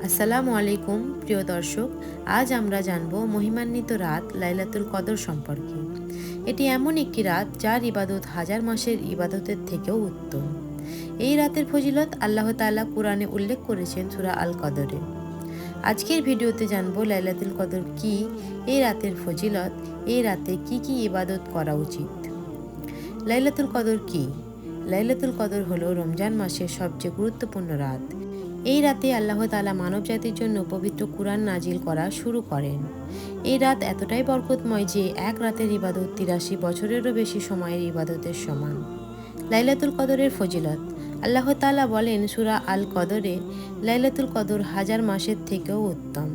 আসসালামু আলাইকুম প্রিয় দর্শক, আজ আমরা জানব মহিমান্বিত রাত লাইলাতুল কদর সম্পর্কে। এটি এমন একটি রাত যার ইবাদত হাজার মাসের ইবাদতের থেকেও উত্তম। এই রাতের ফজিলত আল্লাহ তাআলা কুরআনে উল্লেখ করেছেন সূরা আল কদরে। আজকের ভিডিওতে জানব লাইলাতুল কদর কি, এই রাতের ফজিলত, এই রাতে কি কি ইবাদত করা উচিত। লাইলাতুল কদর কি? লাইলাতুল কদর হলো রমজান মাসের সবচেয়ে গুরুত্বপূর্ণ রাত। এই রাতে আল্লাহ তাআলা মানব জাতির জন্য পবিত্র কুরআন নাজিল করা শুরু করেন। এই রাত এতটাই বরকতময় যে এক রাতের ইবাদত ৮৩ বছরেরও বেশি সময়ের ইবাদতের সমান। লাইলাতুল কদরের ফজিলত আল্লাহ তাআলা বলেন সূরা আল কদরে, লাইলাতুল কদর হাজার মাসের থেকেও উত্তম।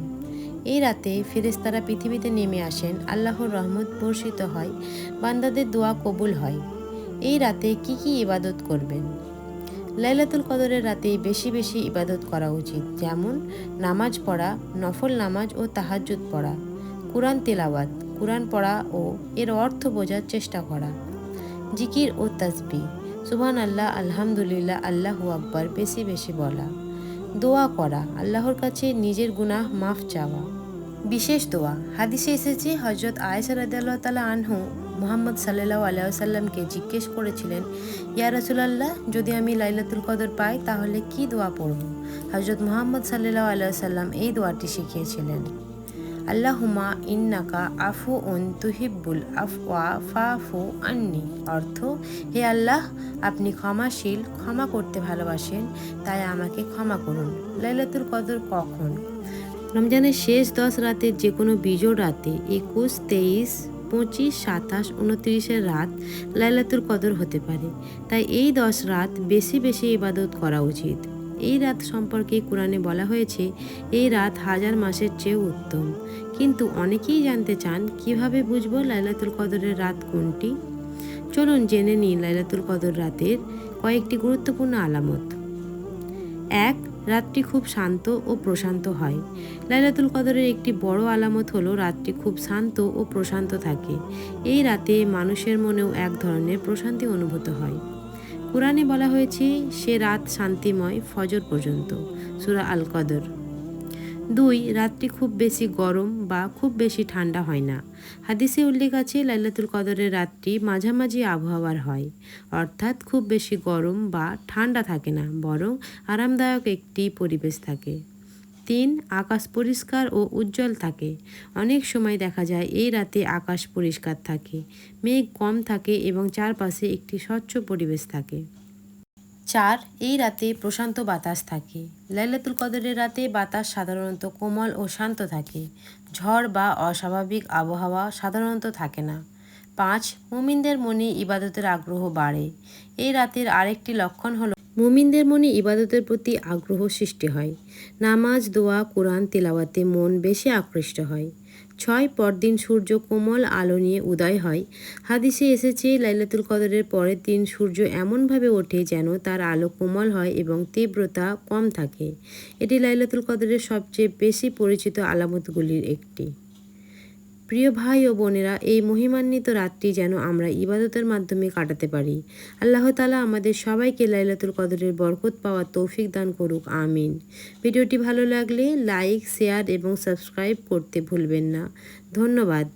এই রাতে ফেরেশতারা পৃথিবীতে নেমে আসেন, আল্লাহর রহমত বর্ষিত হয়, বান্দাদের দোয়া কবুল হয়। এই রাতে কি কি ইবাদত করবেন? লাইলাতুল কদরের রাতে বেশি বেশি ইবাদত করা উচিত, যেমন নামাজ পড়া, নফল নামাজ ও তাহাজ্জুদ পড়া, কুরআন তেলাওয়াত, কুরআন পড়া ও এর অর্থ বোঝার চেষ্টা করা, জিকির ও তাসবিহ, সুবহানাল্লাহ, আলহামদুলিল্লাহ, আল্লাহু আকবার বেশি বেশি বলা, দোয়া করা, আল্লাহর কাছে নিজের গুনাহ মাফ চাওয়া। বিশেষ দোয়া হাদিসে এসেছে, হজরত আয়েশা রাদিয়াল্লাহু তাআলা আনহু মুহাম্মদ সাল্লাল্লাহু আলাইহি ওয়াসাল্লামকে জিজ্ঞেস করেছিলেন, ইয়া রাসূলুল্লাহ, যদি আমি লাইলাতুল কদর পাই তাহলে কি দোয়া পড়ব? হজরত মুহাম্মদ সাল্লাল্লাহু আলাইহি ওয়াসাল্লাম এই দোয়াটি শিখিয়েছিলেন, আল্লাহুম্মা ইন্নাকা আফুউন তুহিব্বুল আফওয়া ফাফু আন্নি। অর্থ, হে আল্লাহ, আপনি ক্ষমাশীল, ক্ষমা করতে ভালোবাসেন, তাই আমাকে ক্ষমা করুন। লাইলাতুল কদর কখন? রমজানের শেষ 10 রাতের যে কোনো বিজোড় রাতে 21, 23, 25, 27, 29 রাত লাইলাতুল কদর হতে পারে। তাই এই 10 রাত বেশি বেশি ইবাদত করা উচিত। এই রাত সম্পর্কে কোরআনে বলা হয়েছে, এই রাত হাজার মাসের চেয়ে উত্তম। কিন্তু অনেকেই জানতে চান, কিভাবে বুঝবো লাইলাতুল কদরের রাত কোনটি? চলুন জেনে নিই লাইলাতুল কদর রাতের কয়েকটি গুরুত্বপূর্ণ আলামত। 1. রাতটি খুব শান্ত ও প্রশান্ত হয়। লাইলাতুল কদরের একটি বড় আলামত হলো রাতটি খুব শান্ত ও প্রশান্ত থাকে। এই রাতে মানুষের মনেও এক ধরনের প্রশান্তি অনুভূত হয়। কুরআনে বলা হয়েছে, সে রাত শান্তিময় ফজর পর্যন্ত, সূরা আল কদর। 2. রাতটি খুব বেশি গরম বা খুব বেশি ঠান্ডা হয় না। হাদিসে উল্লেখ আছে, লাইলাতুল কদরের রাতটি মাঝামাঝি আবহাওয়ার হয়, অর্থাৎ খুব বেশি গরম বা ঠান্ডা থাকে না, বরং আরামদায়ক একটি পরিবেশ থাকে। 3. আকাশ পরিষ্কার ও উজ্জ্বল থাকে। অনেক সময় দেখা যায় এই রাতে আকাশ পরিষ্কার থাকে, মেঘ কম থাকে এবং চারপাশে একটি স্বচ্ছ পরিবেশ থাকে। 4. এই রাতে প্রশান্ত বাতাস থাকে। লাইলাতুল কদরের রাতে বাতাস সাধারণত কোমল ও শান্ত থাকে। ঝড় বা অস্বাভাবিক আবহাওয়া সাধারণত থাকে না। 5. মুমিনদের মনে ইবাদতের আগ্রহ বাড়ে। এই রাতের আরেকটি লক্ষণ হলো মুমিনদের মনে ইবাদতের প্রতি আগ্রহ সৃষ্টি হয়। নামাজ, দোয়া, কোরআন তেলাওয়াতে মন বেশি আকৃষ্ট হয়। 6. পরদিন সূর্য কোমল আলো নিয়ে উদয় হয়। হাদিসে এসেছে, লাইলাতুল কদরের পরের দিন সূর্য এমনভাবে ওঠে যেন তার আলো কোমল হয় এবং তীব্রতা কম থাকে। এটি লাইলাতুল কদরের সবচেয়ে বেশি পরিচিত আলামতগুলির একটি। প্রিয় ভাই ও বোনেরা, এই মহিমান্বিত রাতটি যেন আমরা ইবাদতের মাধ্যমে কাটাতে পারি। আল্লাহ তাআলা আমাদের সবাইকে লাইলাতুল কদরের বরকত পাওয়ার তৌফিক দান করুক, আমিন। ভিডিওটি ভালো লাগলে লাইক, শেয়ার এবং সাবস্ক্রাইব করতে ভুলবেন না। ধন্যবাদ।